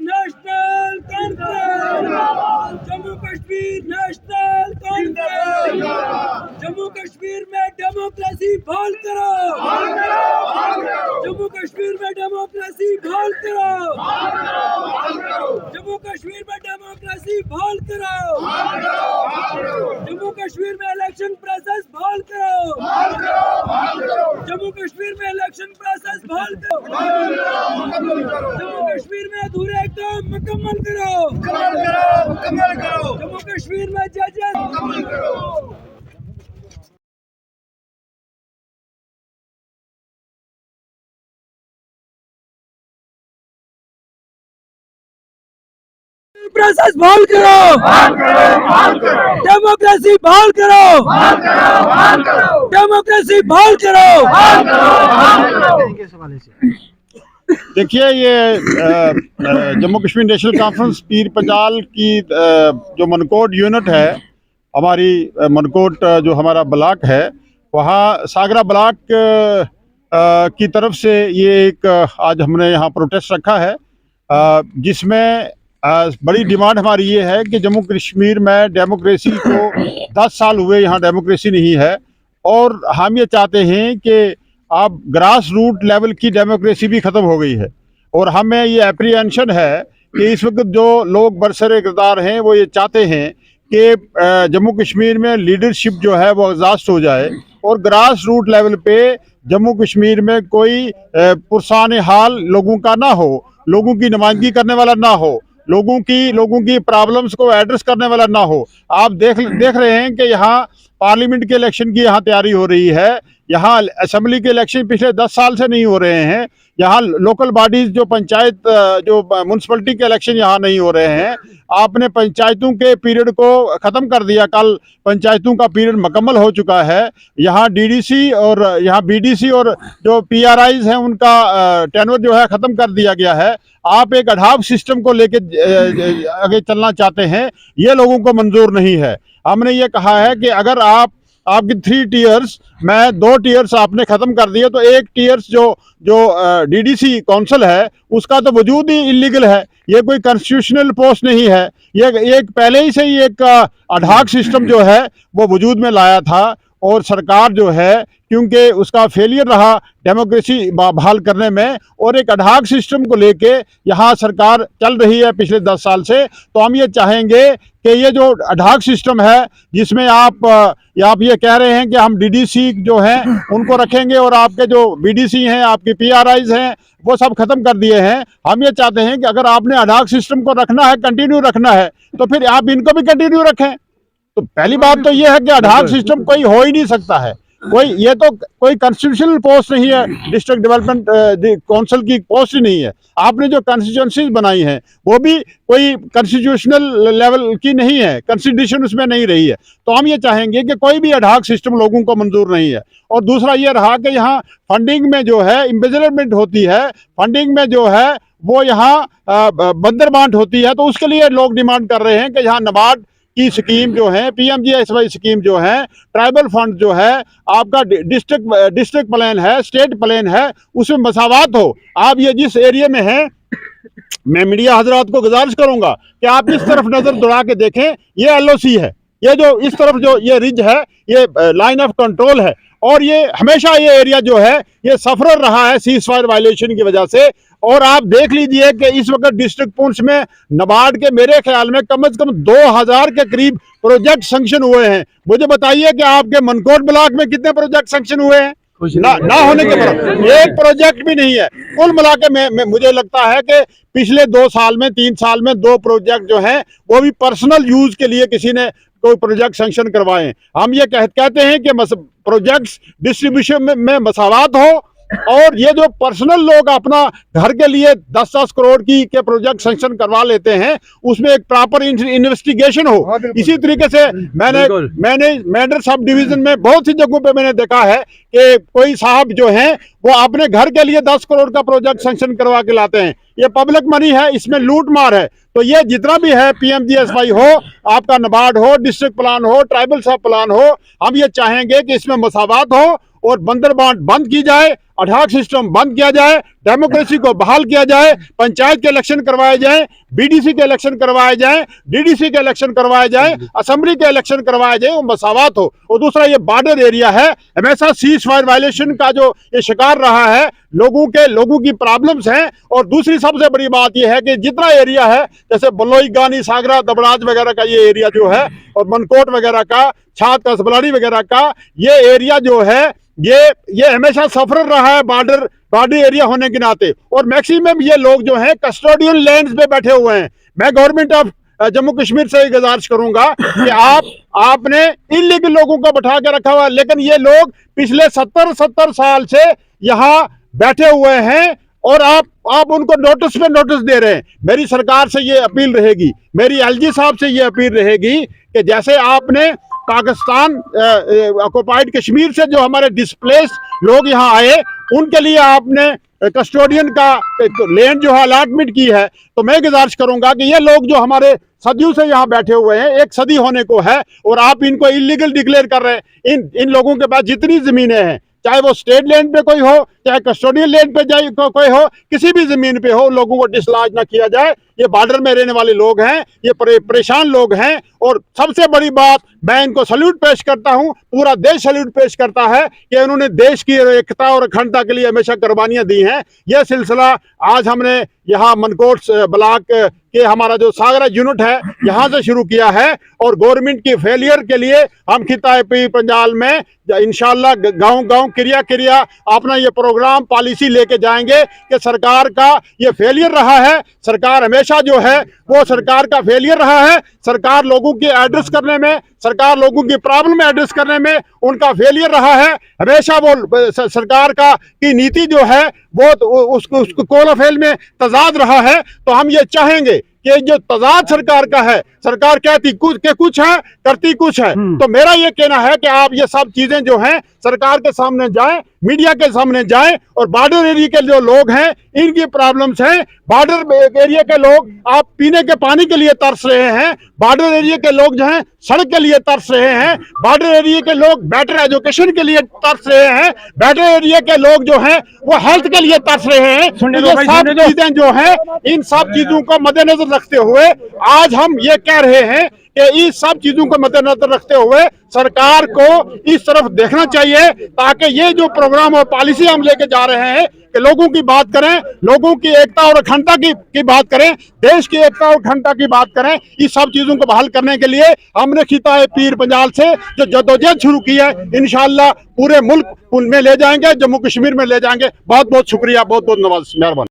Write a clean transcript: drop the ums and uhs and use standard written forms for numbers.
National conference, Jammu Kashmir national conference, Jammu Kashmir में democracy बहाल करो, जम्मू कश्मीर में डेमोक्रेसी बहाल करो, जम्मू कश्मीर में डेमोक्रेसी बहाल करो, जम्मू कश्मीर में इलेक्शन प्रोसेस बहाल करो, जम्मू कश्मीर में इलेक्शन प्रोसेस बहाल करो, जम्मू कश्मीर में अधूरे काम मुकम्मल करो, जम्मू कश्मीर में जजेस मुकम्मल करो। प्रोसेस बहाल करो, डेमोक्रेसी बहाल करो, डेमोक्रेसी बहाल करो। देखिए, ये जम्मू कश्मीर नेशनल कॉन्फ्रेंस पीर पंजाल की जो मनकोट यूनिट है, हमारी मनकोट जो हमारा ब्लॉक है, वहाँ सागरा ब्लॉक की तरफ से ये एक आज हमने यहाँ प्रोटेस्ट रखा है, जिसमें बड़ी डिमांड हमारी ये है कि जम्मू कश्मीर में डेमोक्रेसी को 10 साल हुए, यहाँ डेमोक्रेसी नहीं है, और हम ये चाहते हैं कि अब ग्रास रूट लेवल की डेमोक्रेसी भी ख़त्म हो गई है। और हमें ये एप्रीहेंशन है कि इस वक्त जो लोग बरसर इक़्तिदार हैं वो ये चाहते हैं कि जम्मू कश्मीर में लीडरशिप जो है वो एग्जॉस्ट हो जाए और ग्रास रूट लेवल पे जम्मू कश्मीर में कोई पुरसान हाल लोगों का ना हो, लोगों की नुमाइंदगी करने वाला ना हो, लोगों की प्रॉब्लम्स को एड्रेस करने वाला ना हो। आप देख रहे हैं कि यहाँ पार्लियामेंट के इलेक्शन की यहाँ तैयारी हो रही है, यहाँ असेंबली के इलेक्शन पिछले 10 साल से नहीं हो रहे हैं, यहाँ लोकल बॉडीज जो पंचायत जो म्यूनसिपलिटी के इलेक्शन यहाँ नहीं हो रहे हैं। आपने पंचायतों के पीरियड को ख़त्म कर दिया, कल पंचायतों का पीरियड मुकम्मल हो चुका है। यहाँ डीडीसी और यहाँ बीडीसी और जो पीआरआईज हैं उनका टेन्योर जो है ख़त्म कर दिया गया है। आप एक अडॉक सिस्टम को लेके आगे चलना चाहते हैं, ये लोगों को मंजूर नहीं है। हमने ये कहा है कि अगर आपकी 3 टीयर्स में 2 टीयर्स आपने ख़त्म कर दिए तो एक टीयर्स जो डीडीसी काउंसिल है उसका तो वजूद ही इलीगल है, ये कोई कॉन्स्टिट्यूशनल पोस्ट नहीं है। ये एक पहले ही से ही एक अडॉक सिस्टम जो है वो वजूद में लाया था, और सरकार जो है क्योंकि उसका फेलियर रहा डेमोक्रेसी बहाल करने में और एक अडॉक सिस्टम को लेके यहाँ सरकार चल रही है पिछले 10 साल से, तो हम ये चाहेंगे कि ये जो अडॉक सिस्टम है जिसमें आप ये कह रहे हैं कि हम डीडीसी जो हैं उनको रखेंगे और आपके जो बीडीसी हैं, आपके पीआरआईज हैं, वो सब खत्म कर दिए हैं। हम ये चाहते हैं कि अगर आपने अडॉक सिस्टम को रखना है, कंटिन्यू रखना है, तो फिर आप इनको भी कंटिन्यू रखें। तो पहली बात तो ये है कि अडॉक सिस्टम कोई हो ही नहीं सकता है, ये तो कोई कॉन्स्टिट्यूशनल पोस्ट नहीं है, डिस्ट्रिक्ट डेवलपमेंट काउंसिल की पोस्ट ही नहीं है। आपने जो कॉन्स्टिट्यूंसीज बनाई हैं वो भी कोई कॉन्स्टिट्यूशनल लेवल की नहीं है, कॉन्स्टिट्यूशन उसमें नहीं रही है। तो हम ये चाहेंगे कि कोई भी अडॉक सिस्टम लोगों को मंजूर नहीं है। और दूसरा ये रहा कि यहाँ फंडिंग में जो है एम्बेजलमेंट होती है, फंडिंग में जो है वो यहाँ बंदर बांट होती है, तो उसके लिए लोग डिमांड कर रहे हैं कि यहाँ नाबार्ड की स्कीम जो है, पीएमजीएसवाई स्कीम जो है, ट्राइबल फंड जो है, आपका डिस्ट्रिक्ट प्लान है, स्टेट प्लान है, उसमें मसावात हो। आप ये जिस एरिया में हैं, मैं मीडिया हजरात को गुजारिश करूंगा कि आप इस तरफ नजर दौड़ा के देखें, ये एलओसी है, ये जो इस तरफ जो ये रिज है ये लाइन ऑफ कंट्रोल है, और ये हमेशा ये एरिया जो है ये सफर रहा है सीज फायर वायलेशन की वजह से। और आप देख लीजिए कि इस वक्त डिस्ट्रिक्ट पुंछ में नाबार्ड के मेरे ख्याल में कम से कम 2000 के करीब प्रोजेक्ट सैंक्शन हुए हैं। मुझे बताइए कि आपके मनकोट ब्लॉक में कितने प्रोजेक्ट सैंक्शन हुए हैं? ना होने के बाद एक प्रोजेक्ट भी नहीं है। कुल मिला के मुझे लगता है कि पिछले 2 साल में 3 साल में 2 प्रोजेक्ट जो हैं वो भी पर्सनल यूज के लिए किसी ने कोई प्रोजेक्ट सैंक्शन करवाए। हम ये कहते हैं कि प्रोजेक्ट्स डिस्ट्रीब्यूशन में मसावात हो, और ये जो पर्सनल लोग अपना घर के लिए 10-10 करोड़ के प्रोजेक्ट सैंक्शन करवा लेते हैं उसमें एक प्रॉपर इन्वेस्टिगेशन हो। इसी तरीके से मैंने सब डिवीजन में बहुत सी जगहों पे मैंने देखा है कि कोई साहब जो हैं वो अपने घर के लिए 10 करोड़ का प्रोजेक्ट सैंक्शन करवा के लाते हैं। ये पब्लिक मनी है, इसमें लूट मार है। तो ये जितना भी है, पीएमजीएसवाई हो, आपका नाबार्ड हो, डिस्ट्रिक्ट प्लान हो, ट्राइबल सब प्लान हो, हम ये चाहेंगे कि इसमें मसावात हो और बंदरबांट बंद की जाए। अडाक सिस्टम बंद किया जाए, डेमोक्रेसी को बहाल किया जाए, पंचायत के इलेक्शन करवाए जाए, बीडीसी के इलेक्शन करवाए जाए, डीडीसी के इलेक्शन करवाए जाए, असेंबली के इलेक्शन करवाए जाए, वो मसावत हो। और दूसरा ये बॉर्डर एरिया है, हमेशा सीज फायर वायलेशन का जो ये शिकार रहा है, लोगों की प्रॉब्लम्स हैं। और दूसरी सबसे बड़ी बात ये है कि जितना एरिया है, जैसे बलोई, गानी, सागरा, दबराज वगैरह का ये एरिया जो है, और मनकोट वगैरह का, छात का, सबलाड़ी वगैरह का ये एरिया जो है, ये हमेशा सफर रहा है बॉर्डर एरिया होने के नाते। और मैक्सिमम ये लोग जो हैं कस्टोडियल लैंड्स पे बैठे हुए हैं। मैं गवर्नमेंट ऑफ जम्मू कश्मीर से गुजारिश करूंगा कि आपने इलीगल लोगों को बैठा के रखा हुआ है, लेकिन ये लोग पिछले 70 साल से यहाँ बैठे हुए हैं और आप उनको नोटिस पे नोटिस दे रहे हैं। मेरी सरकार से ये अपील रहेगी, मेरी एलजी साहब से ये अपील रहेगी कि जैसे आपने पाकिस्तान ऑक्युपाइड कश्मीर से जो हमारे डिस्प्लेस्ड लोग यहाँ आए, उनके लिए आपने कस्टोडियन का लैंड जो है अलॉटमेंट की है, तो मैं गुजारिश करूंगा कि ये लोग जो हमारे सदियों से यहाँ बैठे हुए हैं, 1 सदी होने को है, और आप इनको इलीगल डिक्लेयर कर रहे हैं। इन लोगों के पास जितनी जमीनें हैं, चाहे वो स्टेट लैंड पे कोई हो, चाहे कस्टोडियल लैंड पे जाए कोई हो, किसी भी जमीन पे हो, लोगों को डिसलॉज ना किया जाए। ये बॉर्डर में रहने वाले लोग हैं, ये परेशान लोग हैं। और सबसे बड़ी बात, मैं इनको सल्यूट पेश करता हूं, पूरा देश सल्यूट पेश करता है कि उन्होंने देश की एकता और अखंडता के लिए हमेशा कुर्बानियां दी हैं। यह सिलसिला आज हमने यहाँ मनकोट ब्लॉक के हमारा जो सागरा यूनिट है, यहाँ से शुरू किया है। और गवर्नमेंट की फेलियर के लिए हम खिता पंजाल में इंशाल्लाह गांव क्रिया अपना ये प्रोग्राम पॉलिसी लेके जाएंगे कि सरकार का ये फेलियर रहा है। सरकार हमेशा जो है वो सरकार का फेलियर रहा है। सरकार लोगों की एड्रेस करने में, सरकार लोगों की प्रॉब्लम एड्रेस करने में उनका फेलियर रहा है। हमेशा वो सरकार की नीति जो है वो उसको कोलोफेल में तजाद रहा है। तो हम ये चाहेंगे कि जो तजाद सरकार का है, सरकार कहती कुछ है, करती कुछ है। तो मेरा ये कहना है कि आप ये सब चीजें जो हैं सरकार के सामने जाएं, मीडिया के सामने जाएं, और बॉर्डर एरिया के जो लोग हैं इनकी प्रॉब्लम्स हैं। बॉर्डर एरिया के लोग आप पीने के पानी के लिए तरस रहे हैं, बॉर्डर एरिया के लोग जो हैं सड़क के लिए तरस रहे हैं, बॉर्डर एरिया के लोग बेटर एजुकेशन के लिए तरस रहे हैं, बॉर्डर एरिया के लोग जो हैं वो हेल्थ के लिए तरस रहे हैं। तो ये सब चीजें जो हैं, इन सब चीजों को मद्देनजर रखते हुए आज हम ये कह रहे हैं कि इस सब चीजों को मद्देनजर रखते हुए सरकार को इस तरफ देखना चाहिए, ताकि ये जो प्रोग्राम और पॉलिसी हम लेके जा रहे हैं कि लोगों की बात करें, लोगों की एकता और अखंडता की बात करें, देश की एकता और अखंडता की बात करें। इस सब चीजों को बहाल करने के लिए हमने खिता पीर पंजाल से जो जद्दोजहद शुरू की है, इंशाअल्लाह पूरे मुल्क में ले जाएंगे, जम्मू कश्मीर में ले जाएंगे। बहुत बहुत शुक्रिया, बहुत बहुत मेहरबानी।